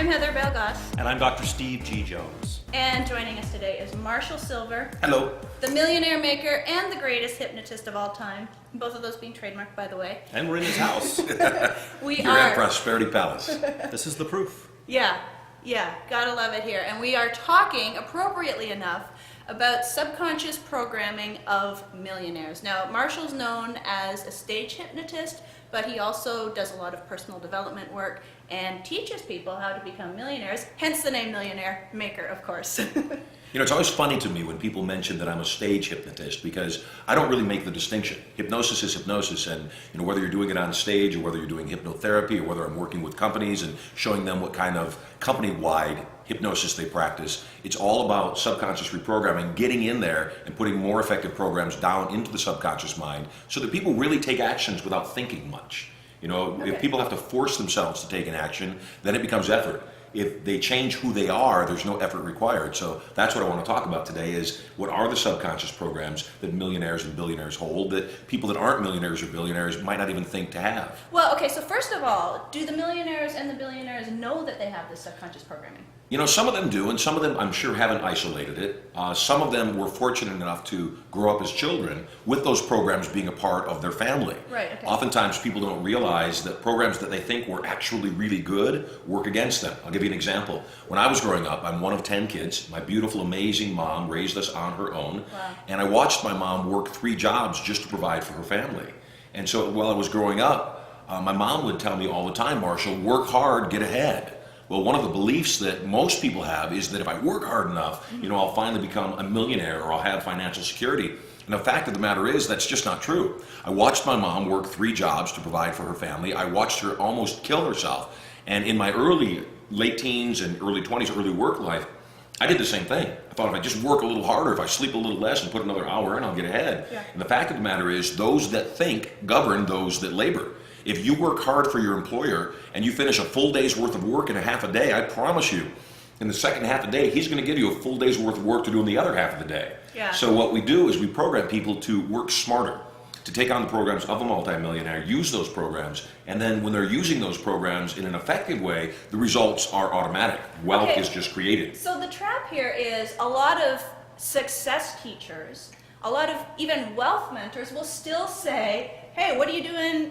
I'm Heather Vale. And I'm Dr. Steve G. Jones. And joining us today is Marshall Sylver. Hello. The millionaire maker and the greatest hypnotist of all time. Both of those being trademarked, by the way. And we're in his house. You're at Prosperity Palace. This is the proof. Yeah, gotta love it here. And we are talking, appropriately enough, about subconscious programming of millionaires. Now, Marshall's known as a stage hypnotist, but he also does a lot of personal development work and teaches people how to become millionaires, hence the name Millionaire Maker, of course. You know, it's always funny to me when people mention that I'm a stage hypnotist because I don't really make the distinction. Hypnosis is hypnosis, and whether you're doing it on stage or whether you're doing hypnotherapy or whether I'm working with companies and showing them what kind of company-wide hypnosis they practice, it's all about subconscious reprogramming, getting in there and putting more effective programs down into the subconscious mind so that people really take actions without thinking much. If people have to force themselves to take an action, then it becomes effort. If they change who they are, there's no effort required. So that's what I want to talk about today is what are the subconscious programs that millionaires and billionaires hold that people that aren't millionaires or billionaires might not even think to have. Well, okay, so first of all, do the millionaires and the billionaires know that they have this subconscious programming? Some of them do, and some of them I'm sure haven't isolated it. Some of them were fortunate enough to grow up as children with those programs being a part of their family. Right, okay. Oftentimes people don't realize that programs that they think were actually really good work against them. I'll give you an example. When I was growing up, I'm one of 10 kids. My beautiful, amazing mom raised us on her own. Wow. And I watched my mom work 3 jobs just to provide for her family. And so while I was growing up, my mom would tell me all the time, Marshall, work hard, get ahead. Well, one of the beliefs that most people have is that if I work hard enough, I'll finally become a millionaire or I'll have financial security. And the fact of the matter is that's just not true. I watched my mom work 3 jobs to provide for her family. I watched her almost kill herself. And in my late teens and early 20s, early work life, I did the same thing. I thought if I just work a little harder, if I sleep a little less and put another hour in, I'll get ahead. Yeah. And the fact of the matter is those that think govern those that labor. If you work hard for your employer and you finish a full day's worth of work in a half a day, I promise you, in the second half of the day, he's going to give you a full day's worth of work to do in the other half of the day. Yeah. So what we do is we program people to work smarter, to take on the programs of a multimillionaire, use those programs, and then when they're using those programs in an effective way, the results are automatic. Wealth is just created. So the trap here is a lot of success teachers, a lot of even wealth mentors will still say, hey, what are you doing,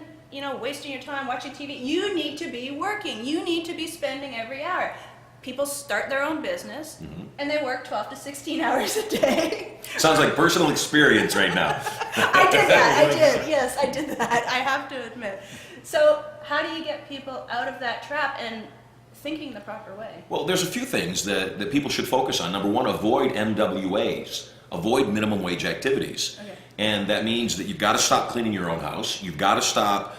wasting your time watching TV? You need to be working. You need to be spending every hour. People start their own business and they work 12 to 16 hours a day. Sounds like personal experience right now. I did that. Yes, I did that. I have to admit. So how do you get people out of that trap and thinking the proper way? Well, there's a few things that people should focus on. Number one, avoid MWAs. Avoid minimum wage activities. Okay. And that means that you've got to stop cleaning your own house. You've got to stop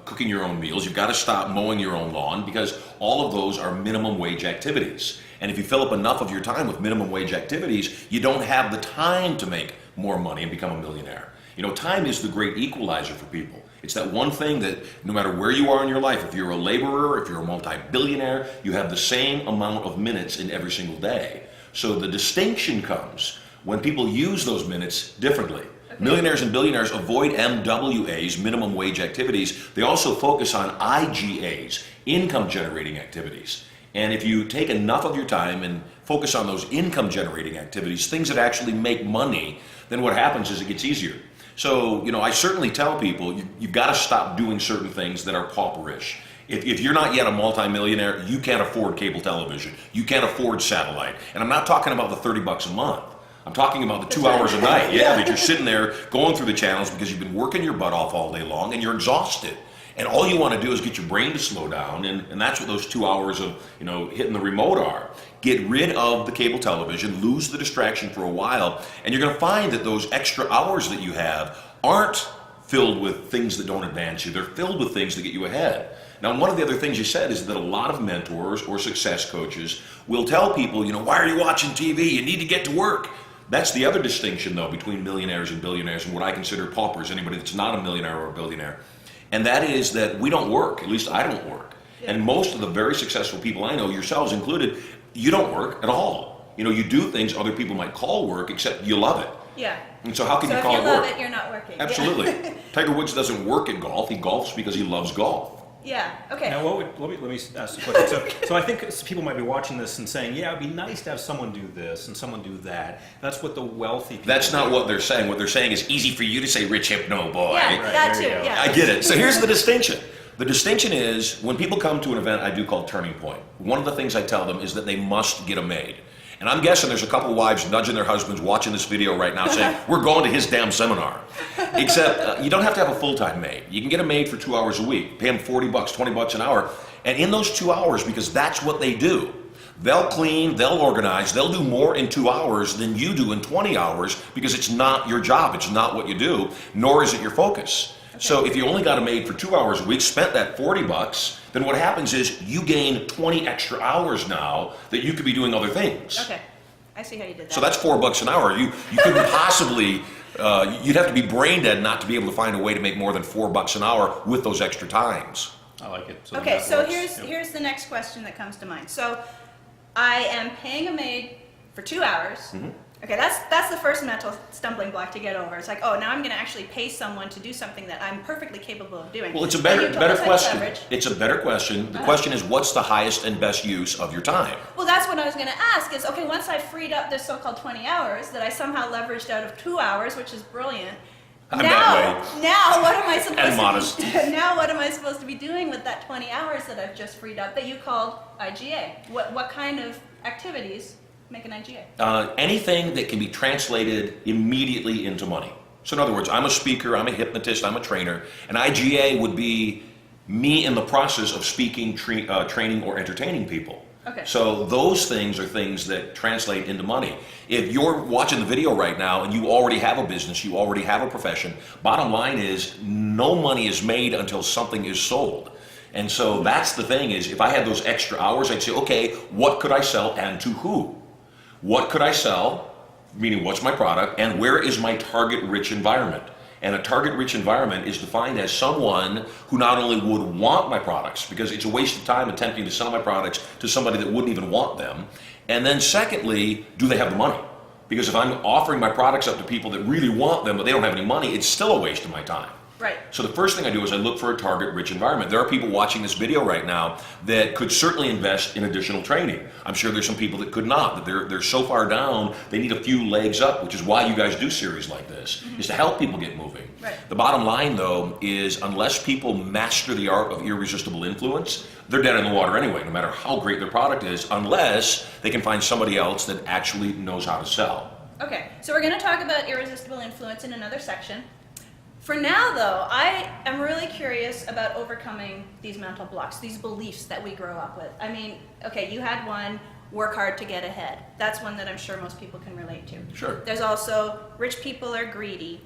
cooking your own meals. You've got to stop mowing your own lawn because all of those are minimum wage activities. And if you fill up enough of your time with minimum wage activities, you don't have the time to make more money and become a millionaire. Time is the great equalizer for people. It's that one thing that no matter where you are in your life, if you're a laborer, if you're a multi-billionaire, you have the same amount of minutes in every single day. So the distinction comes when people use those minutes differently. Okay. Millionaires and billionaires avoid MWAs, minimum wage activities. They also focus on IGAs, income generating activities. And if you take enough of your time and focus on those income generating activities, things that actually make money, then what happens is it gets easier. So, I certainly tell people you've got to stop doing certain things that are pauperish. If you're not yet a multimillionaire, you can't afford cable television. You can't afford satellite. And I'm not talking about the $30 a month. I'm talking about the 2 hours a night, that you're sitting there going through the channels because you've been working your butt off all day long and you're exhausted. And all you want to do is get your brain to slow down, and that's what those 2 hours of hitting the remote are. Get rid of the cable television, lose the distraction for a while, and you're going to find that those extra hours that you have aren't filled with things that don't advance you. They're filled with things that get you ahead. Now, one of the other things you said is that a lot of mentors or success coaches will tell people, why are you watching TV? You need to get to work. That's the other distinction, though, between millionaires and billionaires and what I consider paupers, anybody that's not a millionaire or a billionaire. And that is that we don't work, at least I don't work. Yeah. And most of the very successful people I know, yourselves included, you don't work at all. You do things other people might call work, except you love it. Yeah. And so how can you call it work? So if you love it, you're not working. Absolutely. Yeah. Tiger Woods doesn't work at golf. He golfs because he loves golf. Yeah. Okay. Now, let me ask a question. So I think people might be watching this and saying, yeah, it'd be nice to have someone do this and someone do that. That's what the wealthy people That's not do. what they're saying. What they're saying is easy for you to say rich hypno boy. Yeah, Right, that there too. you go. Yeah. I get it. So here's the distinction. The distinction is when people come to an event I do called Turning Point, one of the things I tell them is that they must get a maid. And I'm guessing there's a couple of wives nudging their husbands watching this video right now saying, we're going to his damn seminar. Except you don't have to have a full-time maid. You can get a maid for 2 hours a week, pay them $40, $20 an hour. And in those 2 hours, because that's what they do, they'll clean, they'll organize, they'll do more in 2 hours than you do in 20 hours because it's not your job, it's not what you do, nor is it your focus. So if you only got a maid for 2 hours a week, spent that $40, then what happens is you gain 20 extra hours now that you could be doing other things. Okay. I see how you did that. So that's $4 an hour. You couldn't possibly, you'd have to be brain dead not to be able to find a way to make more than $4 an hour with those extra times. I like it. So Okay, that so works. here's the next question that comes to mind. So I am paying a maid for 2 hours. Mm-hmm. Okay, that's the first mental stumbling block to get over. It's like, oh, now I'm going to actually pay someone to do something that I'm perfectly capable of doing. Well, it's a And you better told better us I question. leverage. It's a better question. The question is, what's the highest and best use of your time? Well, that's what I was going to ask is, okay, once I freed up this so-called 20 hours that I somehow leveraged out of 2 hours, which is brilliant. I'm that way. Now what am I supposed And to modest. be now what am I supposed to be doing with that 20 hours that I've just freed up that you called IGA? What kind of activities make an IGA? Anything that can be translated immediately into money. So in other words, I'm a speaker, I'm a hypnotist, I'm a trainer. An IGA would be me in the process of speaking, training, or entertaining people. Okay. So those things are things that translate into money. If you're watching the video right now and you already have a business, you already have a profession, bottom line is no money is made until something is sold. And so that's the thing is if I had those extra hours, I'd say, okay, what could I sell and to who? What could I sell, meaning what's my product, and where is my target-rich environment? And a target-rich environment is defined as someone who not only would want my products, because it's a waste of time attempting to sell my products to somebody that wouldn't even want them, and then secondly, do they have the money? Because if I'm offering my products up to people that really want them, but they don't have any money, it's still a waste of my time. Right. So the first thing I do is I look for a target-rich environment. There are people watching this video right now that could certainly invest in additional training. I'm sure there's some people that could not, that they're so far down, they need a few legs up, which is why you guys do series like this, is to help people get moving. Right. The bottom line, though, is unless people master the art of irresistible influence, they're dead in the water anyway, no matter how great their product is, unless they can find somebody else that actually knows how to sell. Okay, so we're going to talk about irresistible influence in another section. For now, though, I am really curious about overcoming these mental blocks, these beliefs that we grow up with. I mean, okay, you had one, work hard to get ahead. That's one that I'm sure most people can relate to. Sure. There's also, rich people are greedy.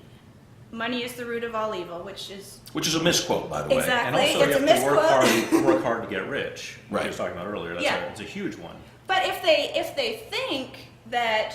Money is the root of all evil, which is a misquote, by the way. Exactly. And also It's you a have to work hard to get rich. Like Right. you were talking about earlier. That's Yeah. it's a huge one. But if they think that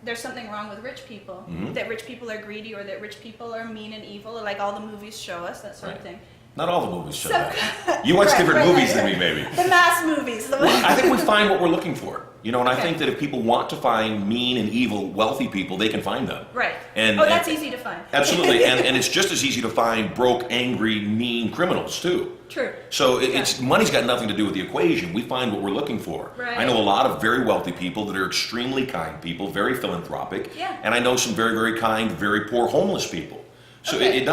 there's something wrong with rich people, that rich people are greedy or that rich people are mean and evil, or like all the movies show us, that sort of thing. Not all the movies show So- that. You watch Right, different right, movies right, than me, right. maybe. The mass movies. The I think we find what we're looking for. You know, and I Okay. think that if people want to find mean and evil, wealthy people, they can find them. Right. And, That's and- easy to find. Absolutely. and it's just as easy to find broke, angry, mean criminals, too. True. So it's money's got nothing to do with the equation. We find what we're looking for. Right. I know a lot of very wealthy people that are extremely kind people, very philanthropic. Yeah. And I know some very, very kind, very poor homeless people. So Okay. it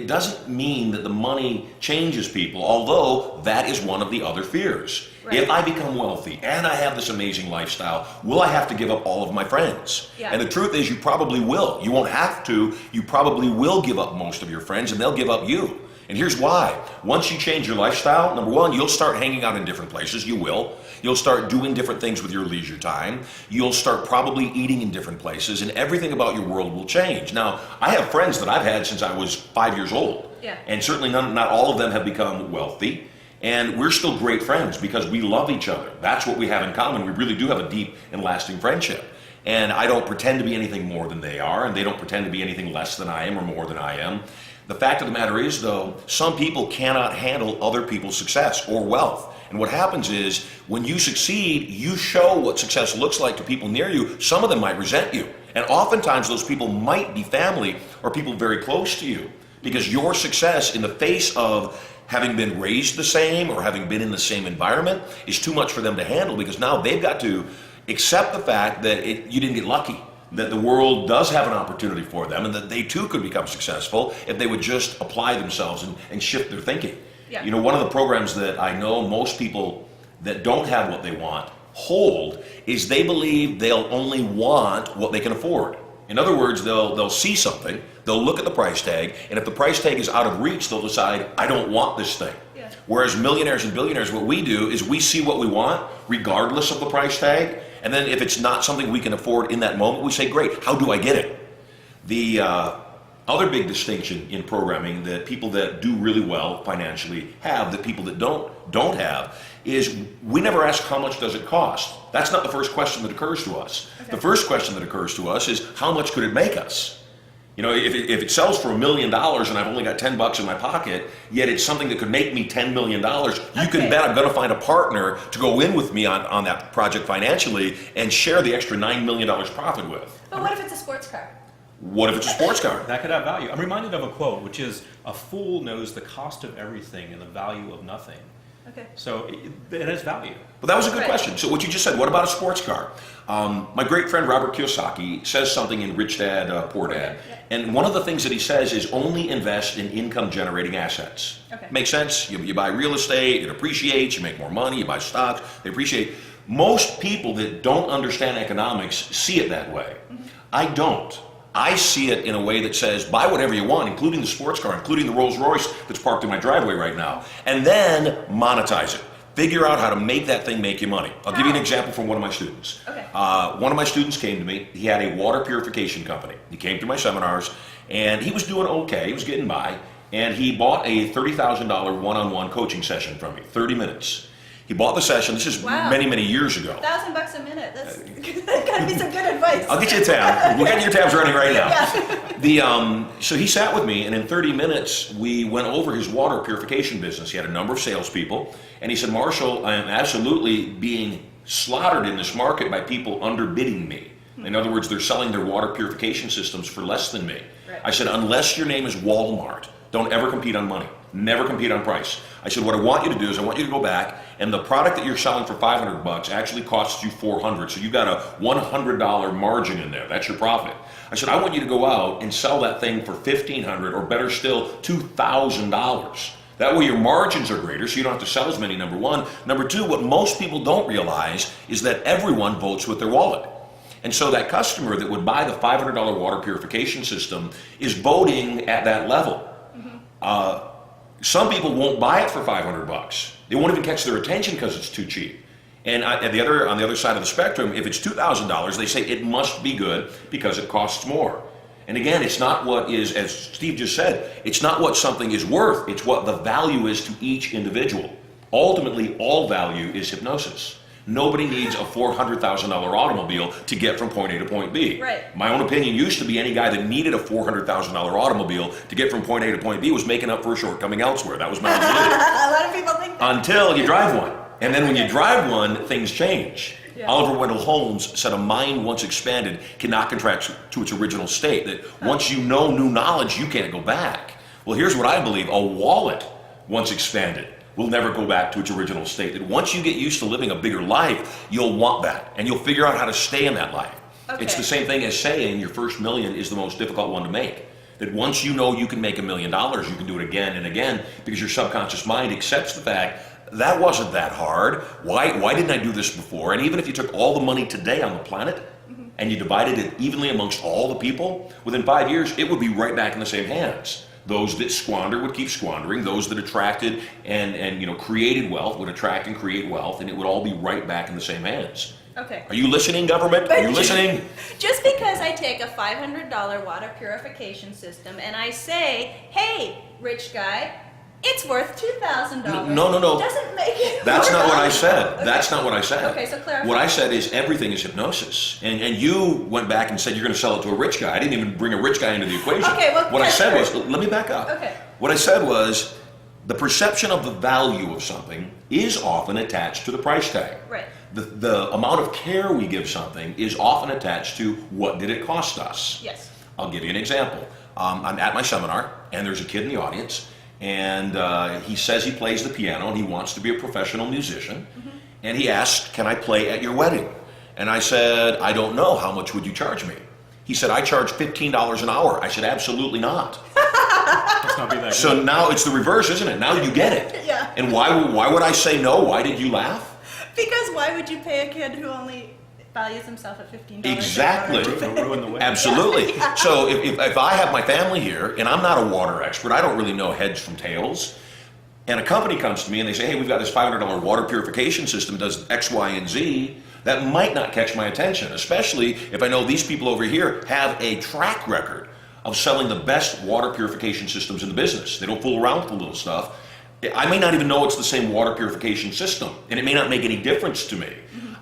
doesn't mean that the money changes people, although that is one of the other fears. Right. If I become wealthy and I have this amazing lifestyle, will I have to give up all of my friends? Yeah. And the truth is you probably will. You won't have to. You probably will give up most of your friends and they'll give up you. And here's why. Once you change your lifestyle, number one, you'll start hanging out in different places. You will. You'll start doing different things with your leisure time. You'll start probably eating in different places, and everything about your world will change. Now, I have friends that I've had since I was 5 years old. Yeah. And certainly not all of them have become wealthy. And we're still great friends because we love each other. That's what we have in common. We really do have a deep and lasting friendship. And I don't pretend to be anything more than they are, and they don't pretend to be anything less than I am or more than I am. The fact of the matter is, though, some people cannot handle other people's success or wealth. And what happens is, when you succeed, you show what success looks like to people near you. Some of them might resent you. And oftentimes those people might be family or people very close to you. Because your success in the face of having been raised the same or having been in the same environment is too much for them to handle, because now they've got to accept the fact that you didn't get lucky, that the world does have an opportunity for them, and that they too could become successful if they would just apply themselves and shift their thinking. Yeah. You know, one of the programs that I know most people that don't have what they want hold is they believe they'll only want what they can afford. In other words, they'll see something, they'll look at the price tag, and if the price tag is out of reach, they'll decide, I don't want this thing. Yeah. Whereas millionaires and billionaires, what we do is we see what we want regardless of the price tag, and then if it's not something we can afford in that moment, we say, great, how do I get it? The other big distinction in programming that people that do really well financially have, that people that don't have, is we never ask how much does it cost. That's not the first question that occurs to us. Okay. The first question that occurs to us is how much could it make us? You know, if it sells for $1 million and I've only got $10 in my pocket, yet it's something that could make me $10 million, you can bet I'm going to find a partner to go in with me on that project financially and share the extra $9 million profit with. But what if it's a sports car? What if it's a sports car? That could have value. I'm reminded of a quote, which is, a fool knows the cost of everything and the value of nothing. Okay. So it has value. Well, that was a good Right. question. So what you just said, what about a sports car? My great friend Robert Kiyosaki says something in Rich Dad, Poor Dad. Yeah. And one of the things that he says is only invest in income generating assets. Okay. Makes sense? You buy real estate, it appreciates, you make more money, you buy stocks, they appreciate. Most people that don't understand economics see it that way. Mm-hmm. I don't. I see it in a way that says, buy whatever you want, including the sports car, including the Rolls Royce that's parked in my driveway right now, and then monetize it. Figure out how to make that thing make you money. I'll give you an example from one of my students. Okay. One of my students came to me. He had a water purification company. He came to my seminars, and he was doing okay. He was getting by, and he bought a $30,000 one-on-one coaching session from me, 30 minutes. He bought the session. This is Wow. many, many years ago. $1,000 a minute. That's gotta be some good advice. I'll get you a tab. We'll get your tabs running right now. Yeah. So he sat with me, and in 30 minutes, we went over his water purification business. He had a number of salespeople, and he said, Marshall, I am absolutely being slaughtered in this market by people underbidding me. In other words, they're selling their water purification systems for less than me. Right. I said, unless your name is Walmart, don't ever compete on money. Never compete on price. I said, what I want you to do is I want you to go back, and the product that you're selling for $500 actually costs you $400. So you've got a $100 margin in there. That's your profit. I said, I want you to go out and sell that thing for $1,500, or better still, $2,000. That way your margins are greater, so you don't have to sell as many, number one. Number two, what most people don't realize is that everyone votes with their wallet. And so that customer that would buy the $500 water purification system is voting at that level. Some people won't buy it for $500. They won't even catch their attention because it's too cheap. And on the other side of the spectrum, if it's $2,000, they say it must be good because it costs more. And again, it's not what is, as Steve just said, it's not what something is worth, it's what the value is to each individual. Ultimately, all value is hypnosis. Nobody needs a $400,000 automobile to get from point A to point B. Right. My own opinion used to be any guy that needed a $400,000 automobile to get from point A to point B was making up for a shortcoming elsewhere. That was my belief. A lot of people think that. Until you drive one. And then when you drive one, things change. Yeah. Oliver Wendell Holmes said a mind once expanded cannot contract to its original state. That once you know new knowledge, you can't go back. Well, here's what I believe. A wallet once expanded will never go back to its original state. That once you get used to living a bigger life, you'll want that. And you'll figure out how to stay in that life. Okay. It's the same thing as saying your first million is the most difficult one to make. That once you know you can make $1 million, you can do it again and again because your subconscious mind accepts the fact that wasn't that hard. Why didn't I do this before? And even if you took all the money today on the planet and you divided it evenly amongst all the people, within 5 years, it would be right back in the same hands. Those that squander would keep squandering. Those that attracted and created wealth would attract and create wealth, and it would all be right back in the same hands. Okay. Are you listening, government? Are you listening? Just because I take a $500 water purification system and I say, hey, rich guy, it's worth $2,000. No. Doesn't make it. That's more not what I valuable. said. Okay. That's not what I said. Okay, so clarify. What I said is everything is hypnosis. And you went back and said you're going to sell it to a rich guy. I didn't even bring a rich guy into the equation. Okay, well, what I said was, clarify. let me back up. Okay. What I said was the perception of the value of something is often attached to the price tag. Right. The amount of care we give something is often attached to what did it cost us. Yes. I'll give you an example. I'm at my seminar, and there's a kid in the audience, and he says he plays the piano and he wants to be a professional musician. And he asked, "Can I play at your wedding?" And I said, "I don't know. How much would you charge me?" He said, "I charge $15 an hour." I said, "Absolutely not." Let's not be that So good. now it's the reverse, isn't it? Now you get it. Yeah. And why would I say no? Why did you laugh? Because why would you pay a kid who only values himself at $15 Exactly. an hour? Don't ruin the wedding. Absolutely. So if I have my family here, and I'm not a water expert, I don't really know heads from tails, and a company comes to me and they say, "Hey, we've got this $500 water purification system, does X, Y, and Z," that might not catch my attention, especially if I know these people over here have a track record of selling the best water purification systems in the business. They don't fool around with the little stuff. I may not even know it's the same water purification system, and it may not make any difference to me.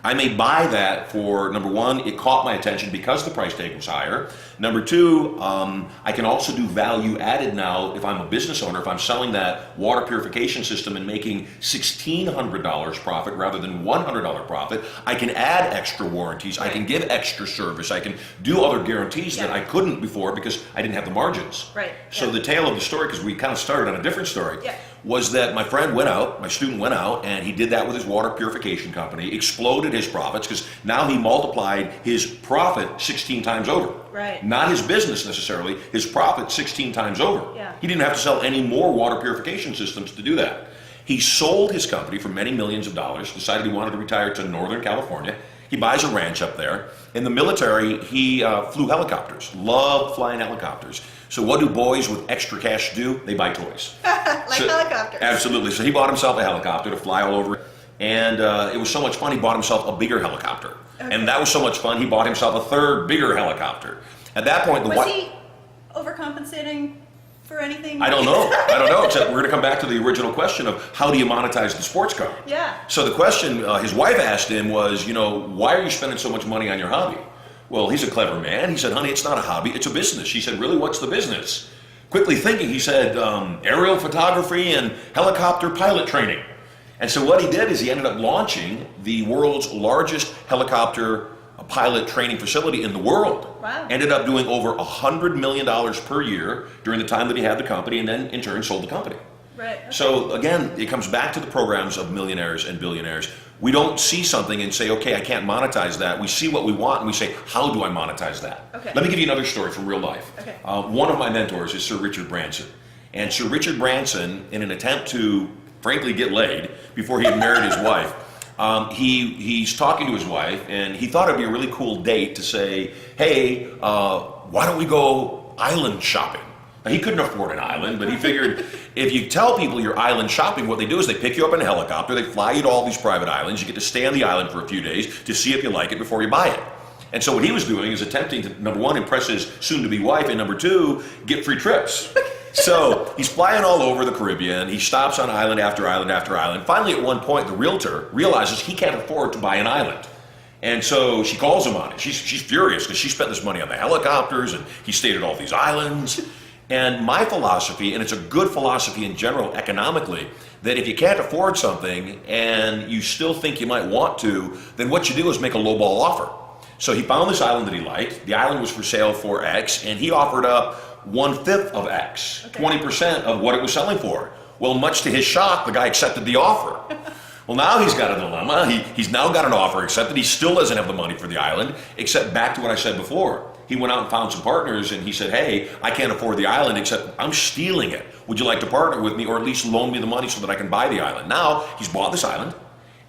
I may buy that for, number one, it caught my attention because the price tag was higher. Number two, I can also do value added now if I'm a business owner. If I'm selling that water purification system and making $1,600 profit rather than $100 profit, I can add extra warranties. I can give extra service. I can do other guarantees that I couldn't before because I didn't have the margins. Right. So the tale of the story, because we kind of started on a different story, Yeah. was that my friend went out, my student went out, and he did that with his water purification company, exploded his profits, because now he multiplied his profit 16 times over. Right. Not his business necessarily, his profit 16 times over. Yeah. He didn't have to sell any more water purification systems to do that. He sold his company for many millions of dollars, decided he wanted to retire to Northern California. He buys a ranch up there. In the military, he flew helicopters, loved flying helicopters. So what do boys with extra cash do? They buy toys. Like helicopters. Absolutely. So he bought himself a helicopter to fly all over. And it was so much fun, he bought himself a bigger helicopter. Okay. And that was so much fun, he bought himself a third, bigger helicopter. At that point, the Was wife... he overcompensating for anything? I don't know, except we're going to come back to the original question of how do you monetize the sports car? Yeah. So the question his wife asked him was, why are you spending so much money on your hobby? Well, he's a clever man. He said, "Honey, it's not a hobby, it's a business." She said, "Really, what's the business?" Quickly thinking, he said, "Aerial photography and helicopter pilot training." And so what he did is he ended up launching the world's largest helicopter pilot training facility in the world. Wow. Ended up doing over $100 million per year during the time that he had the company, and then in turn sold the company. Right. Okay. So again, it comes back to the programs of millionaires and billionaires. We don't see something and say, "Okay, I can't monetize that." We see what we want and we say, "How do I monetize that?" Okay. Let me give you another story from real life. Okay. One of my mentors is Sir Richard Branson. And Sir Richard Branson, in an attempt to, frankly, get laid before he had married his wife, he's talking to his wife, and he thought it'd be a really cool date to say, "Hey, why don't we go island shopping?" Now, he couldn't afford an island, but he figured if you tell people you're island shopping, what they do is they pick you up in a helicopter, they fly you to all these private islands, you get to stay on the island for a few days to see if you like it before you buy it. And so what he was doing is attempting to, number one, impress his soon-to-be wife, and number two, get free trips. So he's flying all over the Caribbean. He stops on island after island after island. Finally, at one point, the realtor realizes he can't afford to buy an island. And so she calls him on it. She's furious because she spent this money on the helicopters and he stayed at all these islands. And my philosophy, and it's a good philosophy in general economically, that if you can't afford something and you still think you might want to, then what you do is make a lowball offer. So he found this island that he liked. The island was for sale for X, and he offered up 1/5 of X, 20% of what it was selling for. Well, much to his shock, the guy accepted the offer. Well, now he's got a dilemma. He's now got an offer accepted. He still doesn't have the money for the island, except back to what I said before. He went out and found some partners, and he said, "Hey, I can't afford the island, except I'm stealing it. Would you like to partner with me, or at least loan me the money so that I can buy the island?" Now, he's bought this island,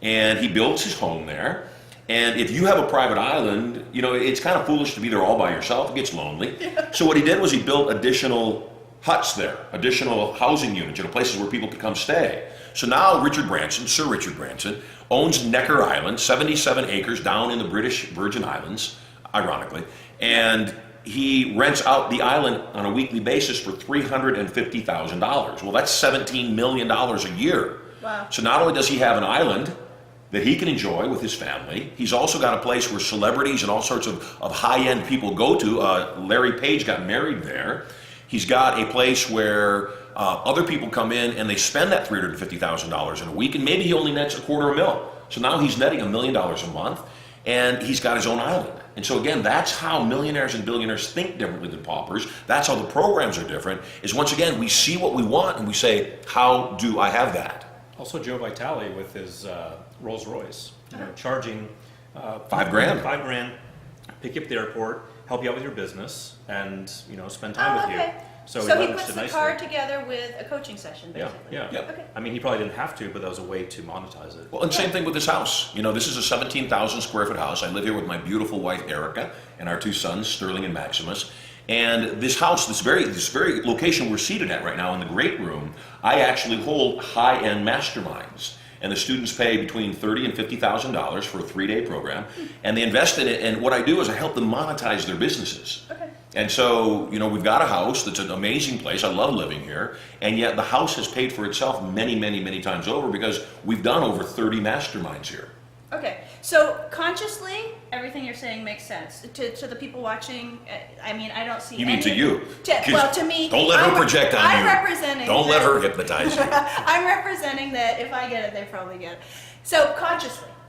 and he builds his home there. And if you have a private island, it's kind of foolish to be there all by yourself. It gets lonely. So what he did was he built additional huts there, additional housing units, places where people could come stay. So now Sir Richard Branson, owns Necker Island, 77 acres down in the British Virgin Islands, ironically, and he rents out the island on a weekly basis for $350,000. Well, that's $17 million a year. Wow. So not only does he have an island that he can enjoy with his family, he's also got a place where celebrities and all sorts of high-end people go to. Larry Page got married there. He's got a place where other people come in and they spend that $350,000 in a week, and maybe he only nets $250,000. So now he's netting $1 million a month, and he's got his own island. And so again, that's how millionaires and billionaires think differently than paupers. That's how the programs are different, is once again, we see what we want and we say, how do I have that? Also, Joe Vitale with his Rolls Royce, charging $5 grand. $5 grand, pick you up at the airport, help you out with your business, and spend time with you. So he leveraged puts it the nicely. car together with a coaching session, Yeah, basically. yeah. Yep. Okay. I mean, he probably didn't have to, but that was a way to monetize it. Well, and same thing with this house. This is a 17,000 square foot house. I live here with my beautiful wife, Erica, and our two sons, Sterling and Maximus. And this house, this very location we're seated at right now in the great room, I actually hold high-end masterminds. And the students pay between $30,000 and $50,000 for a 3-day program. And they invest in it, and what I do is I help them monetize their businesses. Okay. And so, we've got a house that's an amazing place. I love living here. And yet the house has paid for itself many, many, many times over because we've done over 30 masterminds here. Okay, so consciously, everything you're saying makes sense. To the people watching, I mean, I don't see You mean any- to you? Well, to me... Don't let her project on I'm you. representing... Don't let her hypnotize you. I'm representing that if I get it, they probably get it. So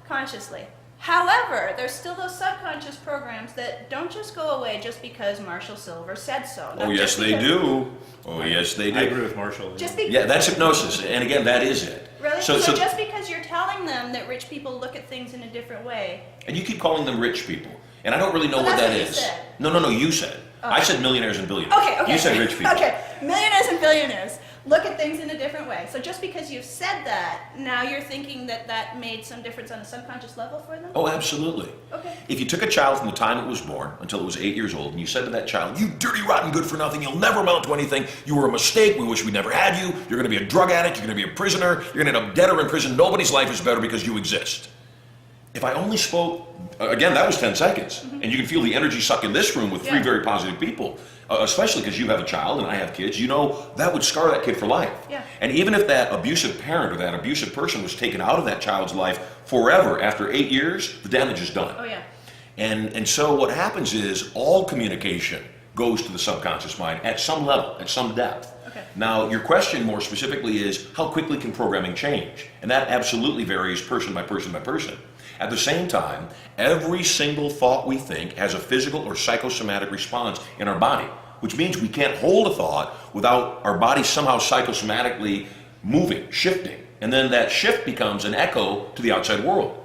consciously. However, there's still those subconscious programs that don't just go away just because Marshall Sylver said so. Oh, yes, they do. Oh, yes, they I do. agree with Marshall. Just because... Yeah, that's hypnosis. And again, that is it. Really? So just because you're telling them that rich people look at things in a different way... And you keep calling them rich people. And I don't really know Well, what that's that what you is. said. No, you said. Oh. I said millionaires and billionaires. Okay. You said rich people. Okay, millionaires and billionaires look at things in a different way. So just because you've said that, now you're thinking that made some difference on a subconscious level for them? Oh, absolutely. Okay. If you took a child from the time it was born until it was 8 years old, and you said to that child, "You dirty, rotten, good for nothing, you'll never amount to anything, you were a mistake, we wish we never had you, you're going to be a drug addict, you're going to be a prisoner, you're going to end up dead or in prison, nobody's life is better because you exist." If I only spoke, again, that was 10 seconds, and you can feel the energy suck in this room with three Yeah. very positive people, especially because you have a child and I have kids, that would scar that kid for life. Yeah. And even if that abusive parent or that abusive person was taken out of that child's life forever after 8 years, the damage is done. Oh, yeah. And so what happens is all communication goes to the subconscious mind at some level, at some depth. Okay. Now, your question more specifically is, how quickly can programming change? And that absolutely varies person by person by person. At the same time, every single thought we think has a physical or psychosomatic response in our body, which means we can't hold a thought without our body somehow psychosomatically moving, shifting. And then that shift becomes an echo to the outside world.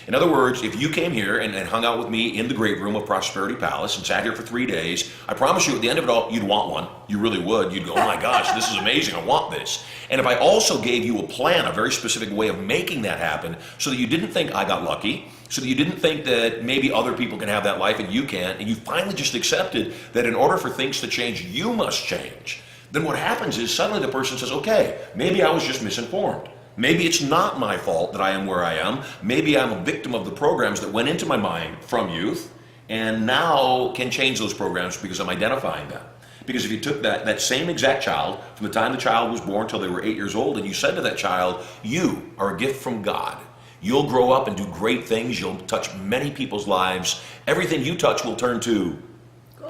In other words, if you came here and hung out with me in the great room of Prosperity Palace and sat here for 3 days, I promise you at the end of it all, you'd want one. You really would. You'd go, "Oh my gosh, this is amazing. I want this." And if I also gave you a plan, a very specific way of making that happen, so that you didn't think I got lucky, so that you didn't think that maybe other people can have that life and you can't, and you finally just accepted that in order for things to change, you must change, then what happens is suddenly the person says, "Okay, maybe I was just misinformed. Maybe it's not my fault that I am where I am. Maybe I'm a victim of the programs that went into my mind from youth and now can change those programs because I'm identifying them." Because if you took that same exact child from the time the child was born till they were 8 years old and you said to that child, "You are a gift from God. You'll grow up and do great things. You'll touch many people's lives. Everything you touch will turn to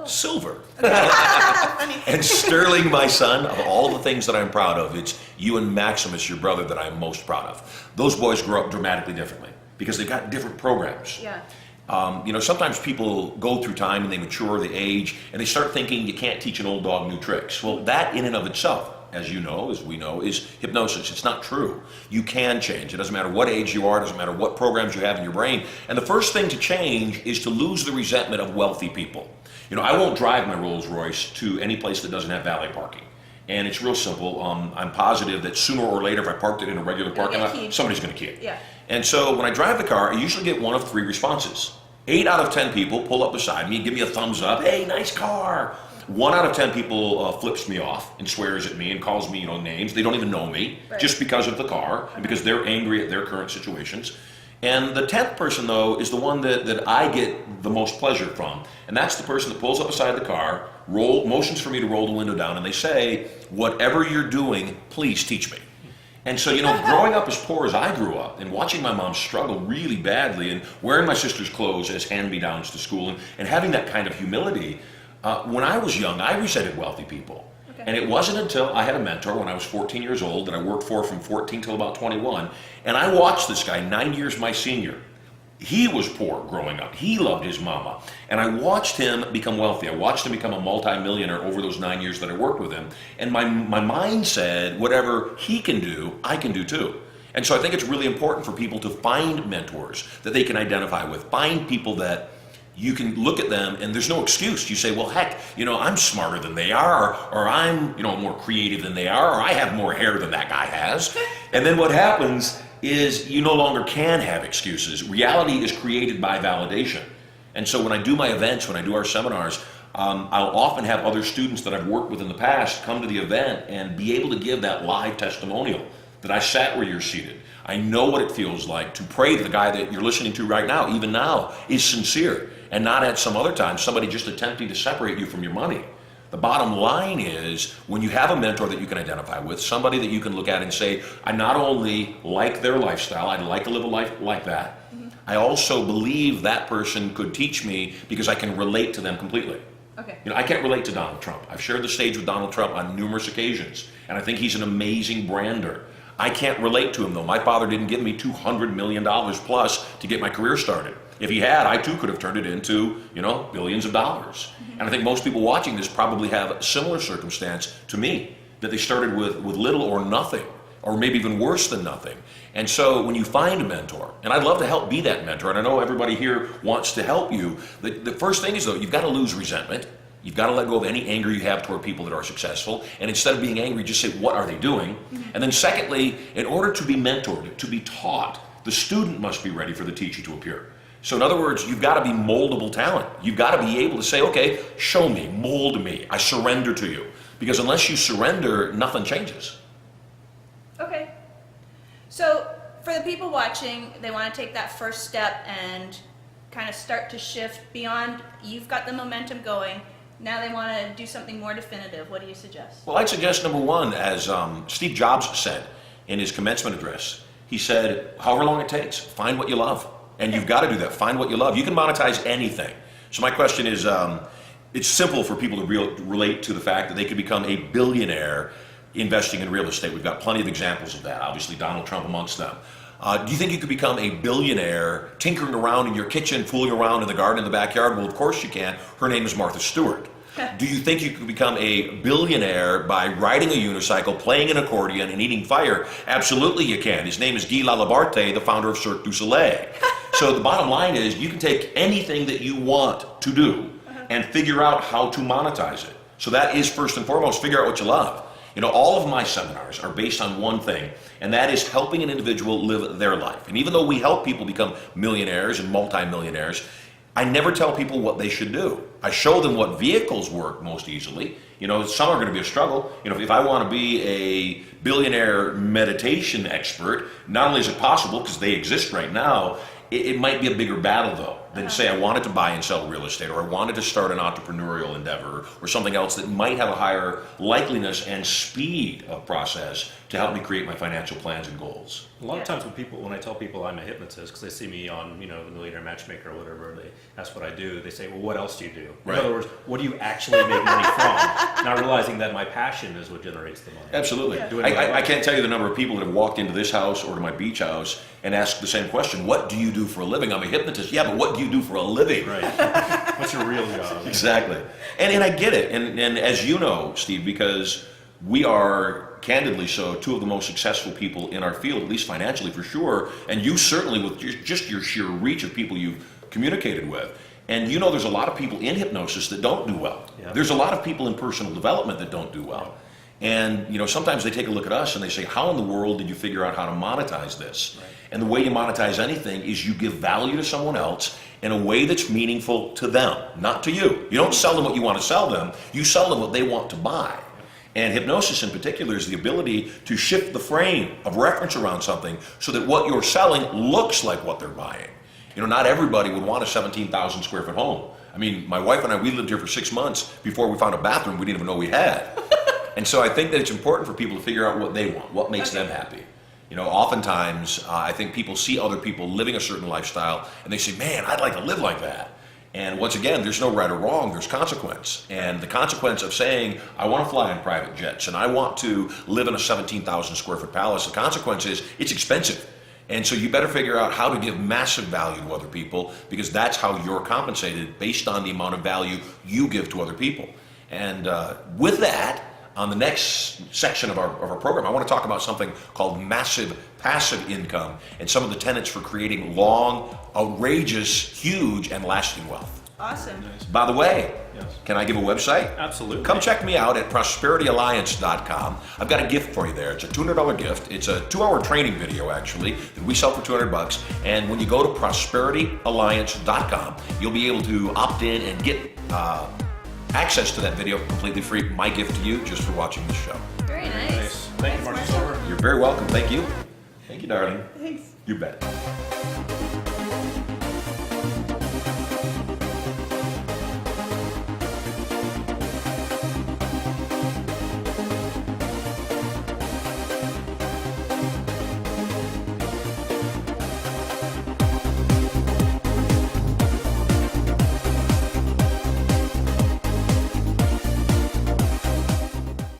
silver." And Sterling, my son, of all the things that I'm proud of, it's you and Maximus, your brother, that I'm most proud of. Those boys grow up dramatically differently because they've got different programs. Yeah. Sometimes people go through time and they mature, they age, and they start thinking you can't teach an old dog new tricks. Well, that in and of itself, as you know, as we know, is hypnosis. It's not true. You can change. It doesn't matter what age you are, it doesn't matter what programs you have in your brain. And the first thing to change is to lose the resentment of wealthy people. I won't drive my Rolls Royce to any place that doesn't have valet parking. And it's real simple. I'm positive that sooner or later, if I parked it in a regular parking lot, somebody's going to key it. Yeah. And so when I drive the car, I usually get one of 3 responses. 8 out of 10 people pull up beside me, give me a thumbs up, "Hey, nice car." 1 out of 10 people flips me off and swears at me and calls me, names. They don't even know me, Right. just because of the car and because they're angry at their current situations. And the 10th person, though, is the one that I get the most pleasure from. And that's the person that pulls up beside the car, motions for me to roll the window down, and they say, "Whatever you're doing, please teach me." And so, growing up as poor as I grew up and watching my mom struggle really badly and wearing my sister's clothes as hand-me-downs to school and having that kind of humility, when I was young, I resented wealthy people. Okay. And it wasn't until I had a mentor when I was 14 years old that I worked for from 14 till about 21. And I watched this guy, 9 years my senior, He was poor growing up. He loved his mama. And I watched him become wealthy. I watched him become a multi-millionaire over those 9 years that I worked with him. And my mind said, whatever he can do, I can do too. And so I think it's really important for people to find mentors that they can identify with. Find people that you can look at them and there's no excuse. You say, well, heck, I'm smarter than they are, or I'm, more creative than they are, or I have more hair than that guy has. And then what happens is you no longer can have excuses. Reality is created by validation. And so when I do my events, when I do our seminars, I'll often have other students that I've worked with in the past come to the event and be able to give that live testimonial that I sat where you're seated. I know what it feels like to pray that the guy that you're listening to right now, even now, is sincere and not at some other time somebody just attempting to separate you from your money. The bottom line is when you have a mentor that you can identify with, somebody that you can look at and say, I not only like their lifestyle, I'd like to live a life like that, I also believe that person could teach me because I can relate to them completely. Okay. I can't relate to Donald Trump. I've shared the stage with Donald Trump on numerous occasions, and I think he's an amazing brander. I can't relate to him though. My father didn't give me $200 million plus to get my career started. If he had, I too could have turned it into, billions of dollars. And I think most people watching this probably have a similar circumstance to me, that they started with little or nothing, or maybe even worse than nothing. And so when you find a mentor, and I'd love to help be that mentor, and I know everybody here wants to help you, the first thing is though, you've got to lose resentment. You've got to let go of any anger you have toward people that are successful. And instead of being angry, just say, what are they doing? And then secondly, in order to be mentored, to be taught, the student must be ready for the teacher to appear. So in other words, you've got to be moldable talent. You've got to be able to say, okay, show me, mold me, I surrender to you. Because unless you surrender, nothing changes. Okay. So for the people watching, they want to take that first step and kind of start to shift beyond, you've got the momentum going. Now they want to do something more definitive. What do you suggest? Well, I'd suggest number one, as Steve Jobs said in his commencement address, he said, however long it takes, find what you love. And you've got to do that. Find what you love. You can monetize anything. So my question is, it's simple for people to relate to the fact that they could become a billionaire investing in real estate. We've got plenty of examples of that, obviously Donald Trump amongst them. Do you think you could become a billionaire tinkering around in your kitchen, fooling around in the garden in the backyard? Well, of course you can. Her name is Martha Stewart. Do you think you could become a billionaire by riding a unicycle, playing an accordion, and eating fire? Absolutely you can. His name is Guy Laliberte, the founder of Cirque du Soleil. So the bottom line is you can take anything that you want to do and figure out how to monetize it. So that is first and foremost, figure out what you love. All of my seminars are based on one thing, and that is helping an individual live their life. And even though we help people become millionaires and multimillionaires, I never tell people what they should do. I show them what vehicles work most easily. Some are going to be a struggle. If I want to be a billionaire meditation expert, not only is it possible, because they exist right now, it might be a bigger battle though than say I wanted to buy and sell real estate, or I wanted to start an entrepreneurial endeavor or something else that might have a higher likeliness and speed of process to help me create my financial plans and goals. A lot of times when I tell people I'm a hypnotist, because they see me on, the Millionaire Matchmaker or whatever, they ask what I do, they say, well, what else do you do? Right. In other words, what do you actually make money from? Not realizing that my passion is what generates the money. Absolutely. Yeah. I can't tell you the number of people that have walked into this house or to my beach house and asked the same question, what do you do for a living? I'm a hypnotist. Yeah, but what do you do for a living? Right. What's your real job? Exactly. And I get it. And as you know, Steve, because we are candidly so two of the most successful people in our field, at least financially for sure, and you certainly with just your sheer reach of people you've communicated with. And there's a lot of people in hypnosis that don't do well. Yeah. There's a lot of people in personal development that don't do well. And sometimes they take a look at us and they say, how in the world did you figure out how to monetize this? Right. And the way you monetize anything is you give value to someone else in a way that's meaningful to them, not to you. You don't sell them what you want to sell them, you sell them what they want to buy. And hypnosis in particular is the ability to shift the frame of reference around something so that what you're selling looks like what they're buying. Not everybody would want a 17,000 square foot home. I mean, my wife and I, we lived here for 6 months before we found a bathroom we didn't even know we had. And so I think that it's important for people to figure out what they want, what makes them happy. Oftentimes, I think people see other people living a certain lifestyle and they say, man, I'd like to live like that. And once again, there's no right or wrong, there's consequence. And the consequence of saying, I want to fly in private jets and I want to live in a 17,000 square foot palace, the consequence is it's expensive. And so you better figure out how to give massive value to other people, because that's how you're compensated, based on the amount of value you give to other people. And with that, on the next section of our program, I want to talk about something called massive passive income and some of the tenets for creating long, outrageous, huge, and lasting wealth. Awesome. By the way, Yes. can I give a website? Absolutely. Come check me out at prosperityalliance.com. I've got a gift for you there. It's a $200 gift. It's a 2-hour training video, actually, that we sell for $200. And when you go to prosperityalliance.com, you'll be able to opt in and get access to that video completely free. My gift to you, just for watching this show. Very nice. Nice. Thank you, Thanks, Marshall Sylver. You're very welcome. Thank you. Thank you, darling. Thanks. You bet.